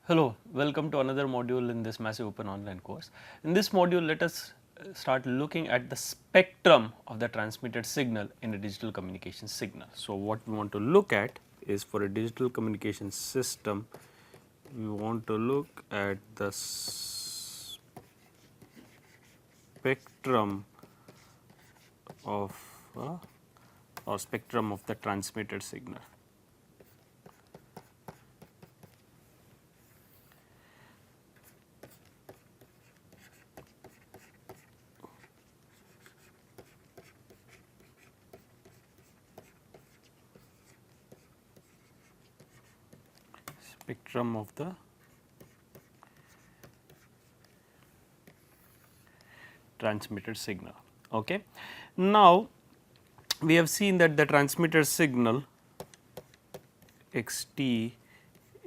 Hello, welcome to another module in this massive open online course. In this module, let us start looking at the spectrum of the transmitted signal in a digital communication signal. So, what we want to look at is, for a digital communication system, we want to look at the spectrum of or spectrum of the transmitted signal. Spectrum of the transmitted signal. Okay. Now, we have seen that the transmitted signal x t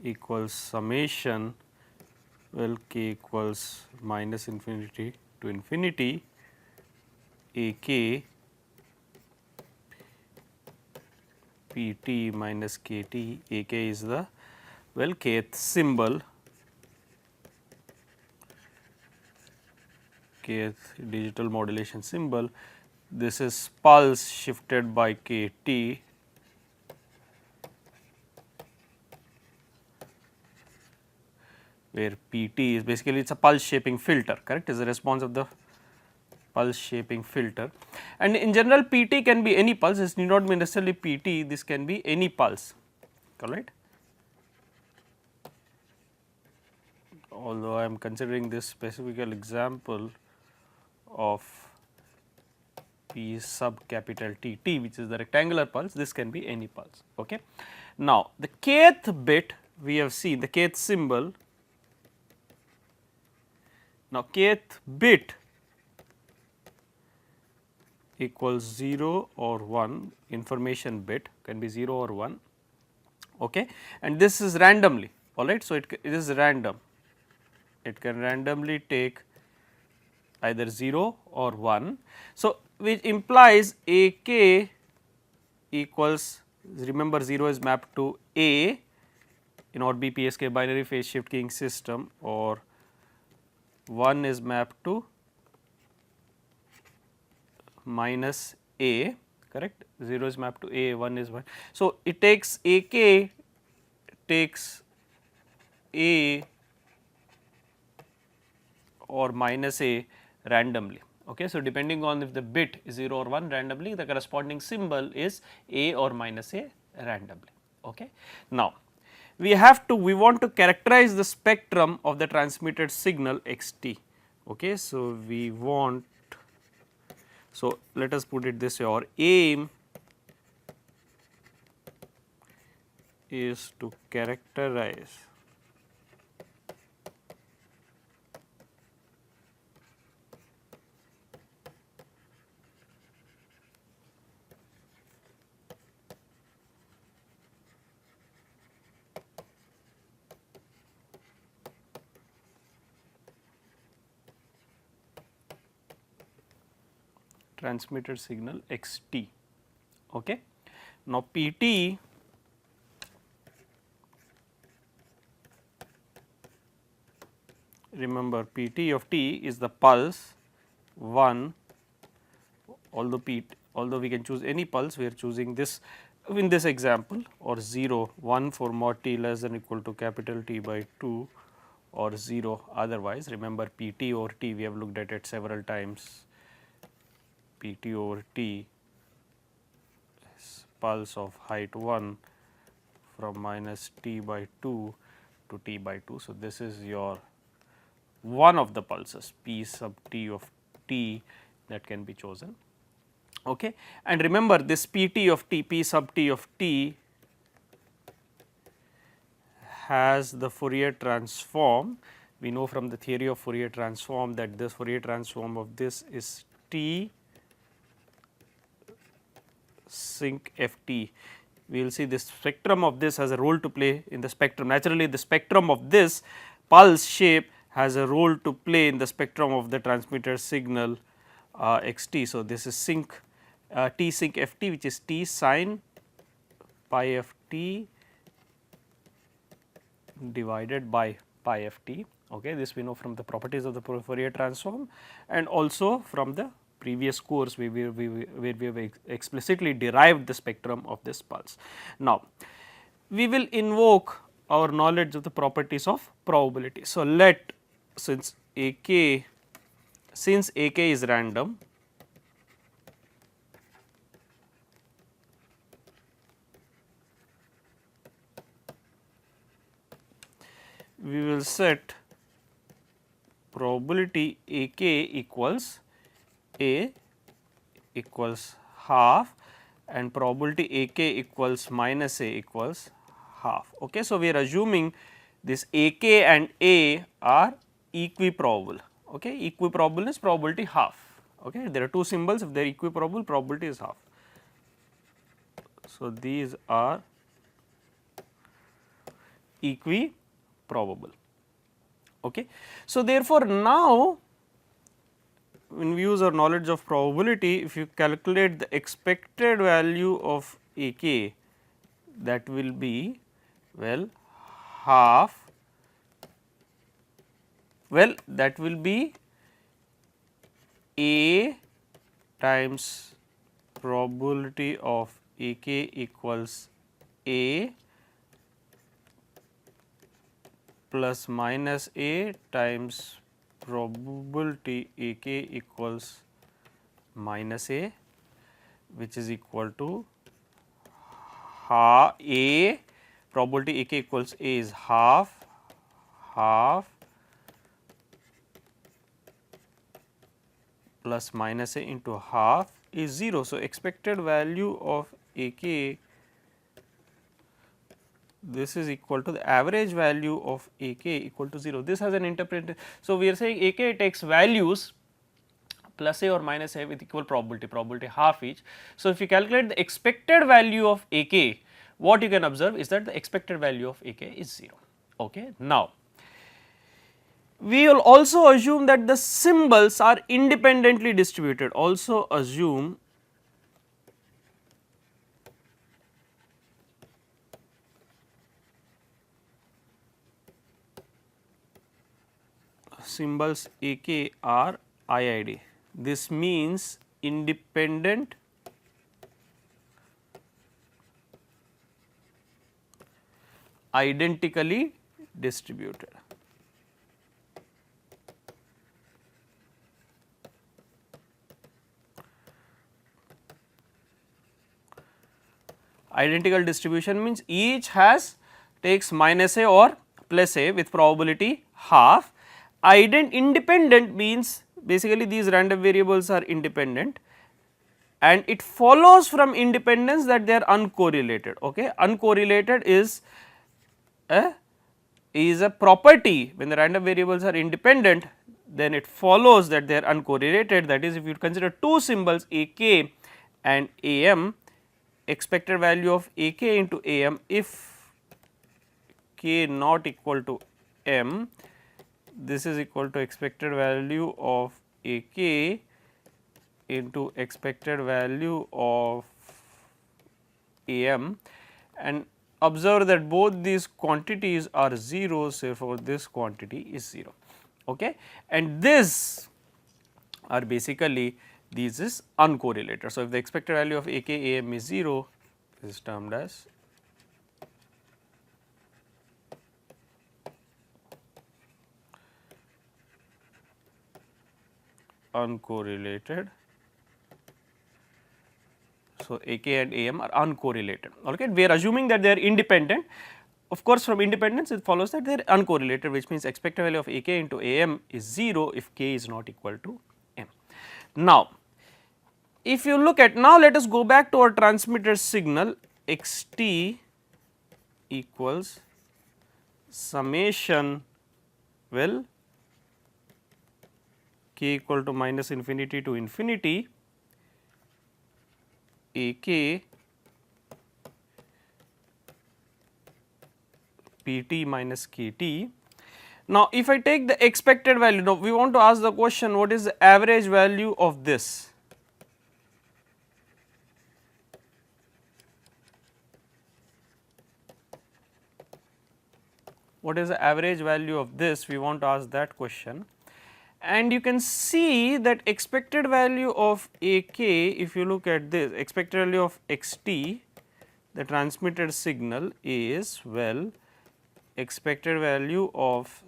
equals summation, well, k equals minus infinity to infinity a k p t minus k t. A k is the, well, kth symbol, kth digital modulation symbol. This is pulse shifted by k t, where p t is basically, it is a pulse shaping filter, correct, is the response of the pulse shaping filter. And in general, p t can be any pulse, this need not be necessarily p t, this can be any pulse, correct. Although I am considering this specific example of p sub capital T t, which is the rectangular pulse, this can be any pulse. Okay. Now, the kth bit we have seen, the kth symbol. Now, kth bit equals 0 or 1, information bit can be 0 or 1, okay, and this is randomly, alright. So, it is random, it can randomly take either 0 or 1. So, which implies a k equals, remember 0 is mapped to a in odd BPSK binary phase shift keying system, or 1 is mapped to minus a, correct, 0 is mapped to a, 1 is 1. So, it takes a k takes a or minus a randomly. Okay. So, depending on if the bit is 0 or 1 randomly, the corresponding symbol is a or minus a randomly. Okay. Now, we want to characterize the spectrum of the transmitted signal x t. Okay. So, we want, so let us put it this way, our aim is to characterize transmitted signal x t. Okay. Now, p t remember p t of t is the pulse 1, although we can choose any pulse, we are choosing this in this example, or 0, 1 for mod t less than or equal to capital T by 2, or 0 otherwise. Remember p t over t, we have looked at it several times, p t over t is pulse of height 1 from minus t by 2 to t by 2. So, this is your one of the pulses p sub t of t that can be chosen. Okay. And remember this p t of t, p sub t of t has the Fourier transform. We know from the theory of Fourier transform that this Fourier transform of this is t sinc f t. We will see this spectrum of this has a role to play in the spectrum. Naturally, the spectrum of this pulse shape has a role to play in the spectrum of the transmitted signal x t. So, this is sync T sync f t, which is T sin pi f t divided by pi f t. Okay. This we know from the properties of the Fourier transform and also from the previous course where we have explicitly derived the spectrum of this pulse. Now, we will invoke our knowledge of the properties of probability. So, since ak is random, we will set probability ak equals a equals half and probability ak equals minus a equals half. Okay. So, we are assuming this ak and a are equiprobable. Okay. Equiprobable is probability half. Okay. There are two symbols, if they are equiprobable, probability is half. So, these are equiprobable. Okay. So, therefore, now when we use our knowledge of probability, if you calculate the expected value of ak, that will be half, that will be a times probability of ak equals a plus minus a times probability ak equals minus a, which is equal to half a, probability ak equals a is half plus minus a into half is 0. So, expected value of ak, this is equal to the average value of ak equal to 0. This has an interpretation. So, we are saying ak takes values plus a or minus a with equal probability half each. So, if you calculate the expected value of ak, what you can observe is that the expected value of ak is 0. Okay. Now, we will also assume that the symbols are independently distributed. Also assume symbols ak are IID. This means independent identically distributed. Identical distribution means each takes minus a or plus a with probability half. Independent means basically these random variables are independent and it follows from independence that they are uncorrelated. Okay. Uncorrelated is a property. When the random variables are independent, then it follows that they are uncorrelated, that is, if you consider two symbols ak and am, expected value of ak into am if k not equal to m, this is equal to expected value of ak into expected value of am, and observe that both these quantities are 0, therefore, this quantity is 0. Okay. And this are basically this is uncorrelated. So, if the expected value of ak am is 0, this is termed as uncorrelated. So, ak and am are uncorrelated. Okay. We are assuming that they are independent. Of course, from independence it follows that they are uncorrelated, which means expected value of ak into am is 0 if k is not equal to m. Now, if you look at, now let us go back to our transmitted signal x t equals summation k equal to minus infinity to infinity ak pt minus kt. Now, if I take the expected value, now we want to ask the question, what is the average value of this? What is the average value of this? We want to ask that question. And you can see that expected value of AK, if you look at this, expected value of xt, the transmitted signal is, well, expected value of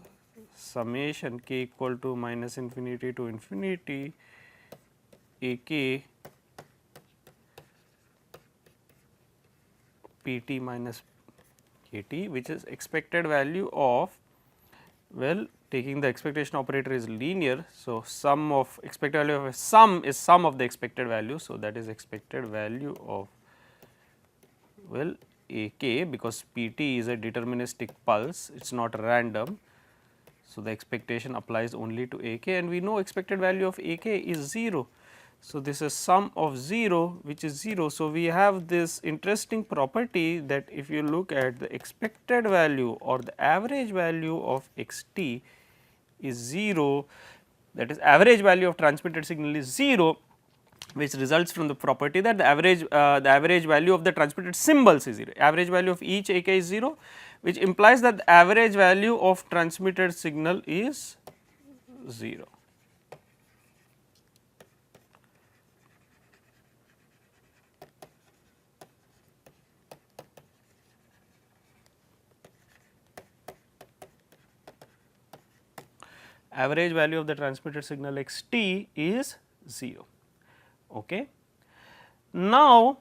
summation k equal to minus infinity to infinity AK Pt minus Kt, which is expected value of, well, taking the expectation operator is linear. So, sum of expected value of a sum is sum of the expected value. So, that is expected value of, well, AK, because Pt is a deterministic pulse, it is not random. So, the expectation applies only to AK, and we know expected value of AK is 0. So, this is sum of 0, which is 0. So, we have this interesting property that if you look at the expected value or the average value of xt is 0, that is average value of transmitted signal is 0, which results from the property that the average value of the transmitted symbols is 0, average value of each AK is 0, which implies that the average value of transmitted signal is 0. Average value of the transmitted signal xt is 0. Okay. Now,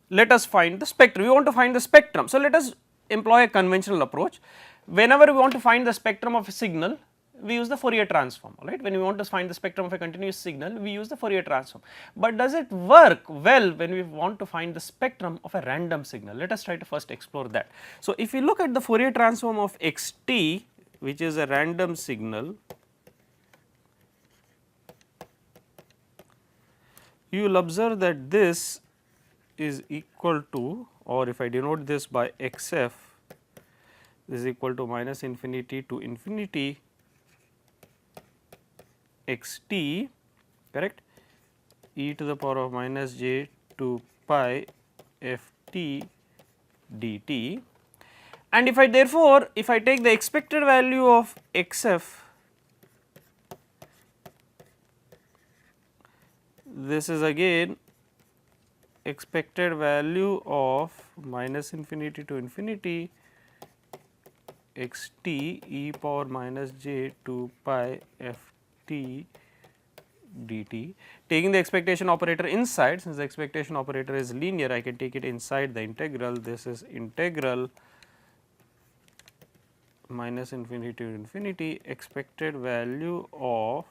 let us find the spectrum. We want to find the spectrum. So, let us employ a conventional approach. Whenever we want to find the spectrum of a signal, we use the Fourier transform, right. When we want to find the spectrum of a continuous signal, we use the Fourier transform. But does it work well when we want to find the spectrum of a random signal? Let us try to first explore that. So, if you look at the Fourier transform of xt, which is a random signal, you will observe that this is equal to, or if I denote this by xf, this is equal to minus infinity to infinity xt, correct, e to the power of minus j to pi ft dt. And if I therefore, if I take the expected value of xf, this is again expected value of minus infinity to infinity xt e power minus j to pi ft dt. Taking the expectation operator inside, since the expectation operator is linear, I can take it inside the integral. This is integral minus infinity to infinity expected value of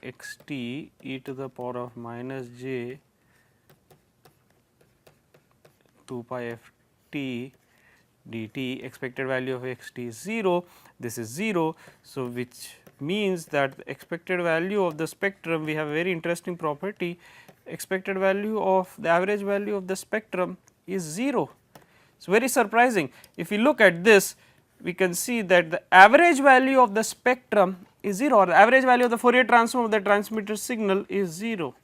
xt e to the power of minus j 2 pi ft dt. Expected value of xt is 0, this is 0. So, which means that the expected value of the spectrum, we have a very interesting property, expected value of the average value of the spectrum is 0. It is very surprising. If we look at this, we can see that the average value of the spectrum is 0, or the average value of the Fourier transform of the transmitted signal is 0.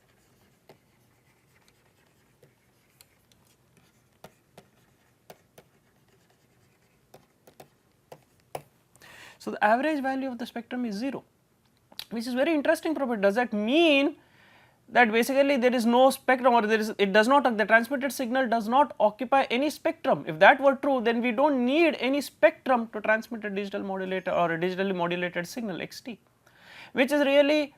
So, the average value of the spectrum is 0, which is very interesting property. Does that mean that basically there is no spectrum, or there is, it does not, the transmitted signal does not occupy any spectrum? If that were true, then we do not need any spectrum to transmit a digital modulator or a digitally modulated signal xt, which is really,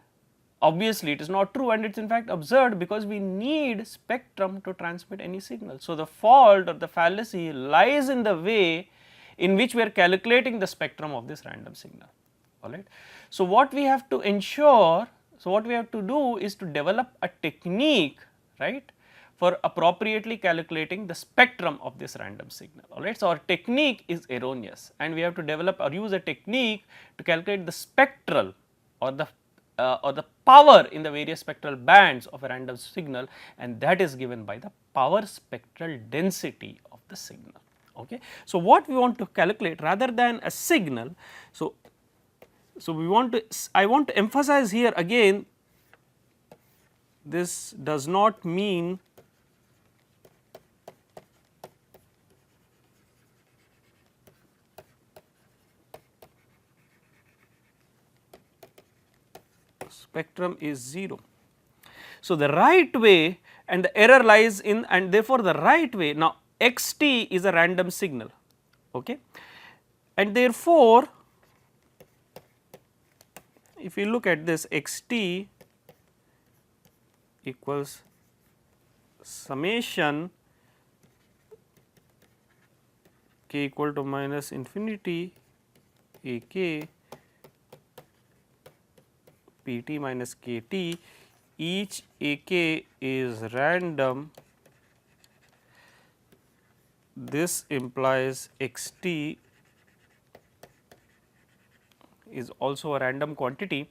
obviously it is not true, and it is in fact absurd, because we need spectrum to transmit any signal. So, the fault or the fallacy lies in the way in which we are calculating the spectrum of this random signal, alright. So, what we have to ensure, so what we have to do is to develop a technique, right, for appropriately calculating the spectrum of this random signal, alright. So, our technique is erroneous, and we have to develop or use a technique to calculate the spectral or the power in the various spectral bands of a random signal, and that is given by the power spectral density of the signal, Okay. So, what we want to calculate rather than a signal, so we want to, I want to emphasize here again, this does not mean spectrum is 0. So, the right way and the error lies in, and therefore, the right way, now x t is a random signal, okay, and therefore, if you look at this, x t equals summation k equal to minus infinity a k p t minus k t, each a k is random. This implies x t is also a random quantity,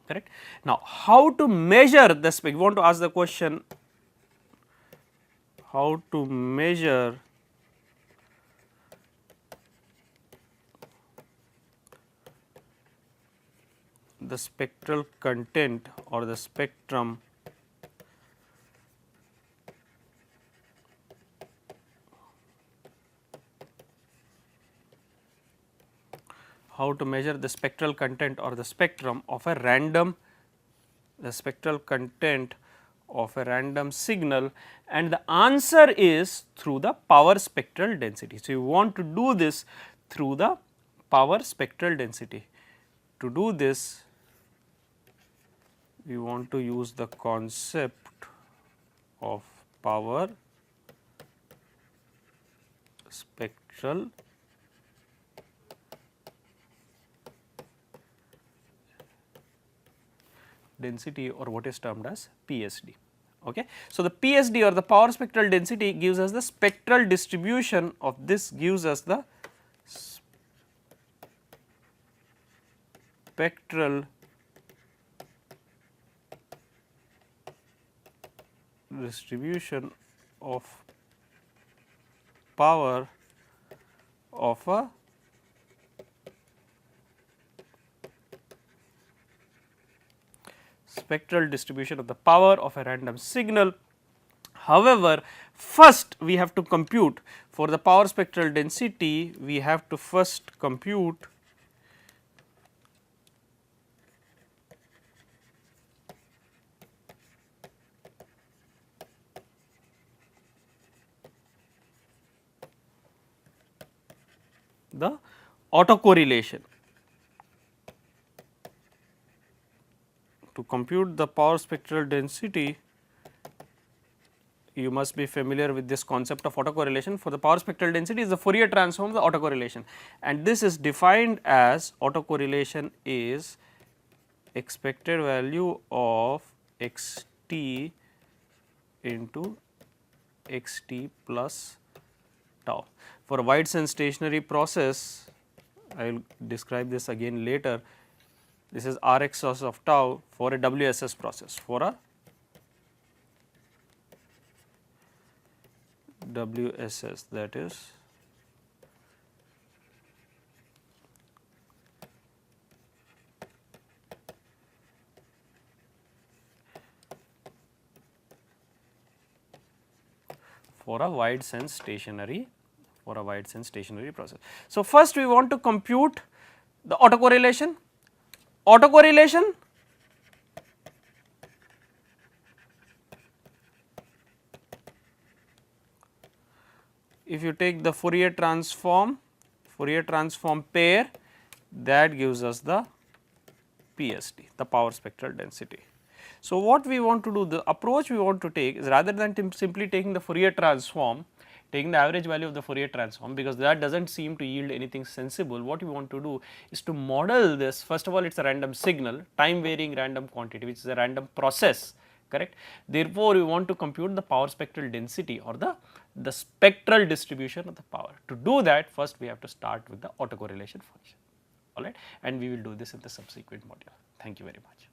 correct. Now, how to measure the spec? We want to ask the question, how to measure the spectral content or the spectrum how to measure the spectral content or the spectrum of a random, the spectral content of a random signal, and the answer is through the power spectral density. So, you want to do this through the power spectral density. To do this, we want to use the concept of power spectral density, or what is termed as PSD. Okay. So, the PSD or the power spectral density gives us the spectral distribution of this, gives us the spectral distribution of power of a spectral distribution of the power of a random signal. However, first we have to compute for the power spectral density, we have to first compute the autocorrelation. To compute the power spectral density, you must be familiar with this concept of autocorrelation. For the power spectral density is the Fourier transform of the autocorrelation, and this is defined as autocorrelation is expected value of x t into x t plus tau. For a wide sense stationary process, I will describe this again later. This is R x s of tau for a WSS process, for a WSS, that is for a wide sense stationary, process. So, first we want to compute the autocorrelation. Autocorrelation if you take the Fourier transform pair, that gives us the PSD, the power spectral density. So, what we want to do, the approach we want to take is rather than simply taking the Fourier transform, taking the average value of the Fourier transform, because that does not seem to yield anything sensible. What we want to do is to model this. First of all, it is a random signal, time varying random quantity, which is a random process, correct. Therefore, we want to compute the power spectral density or the spectral distribution of the power. To do that, first we have to start with the autocorrelation function, alright, and we will do this in the subsequent module. Thank you very much.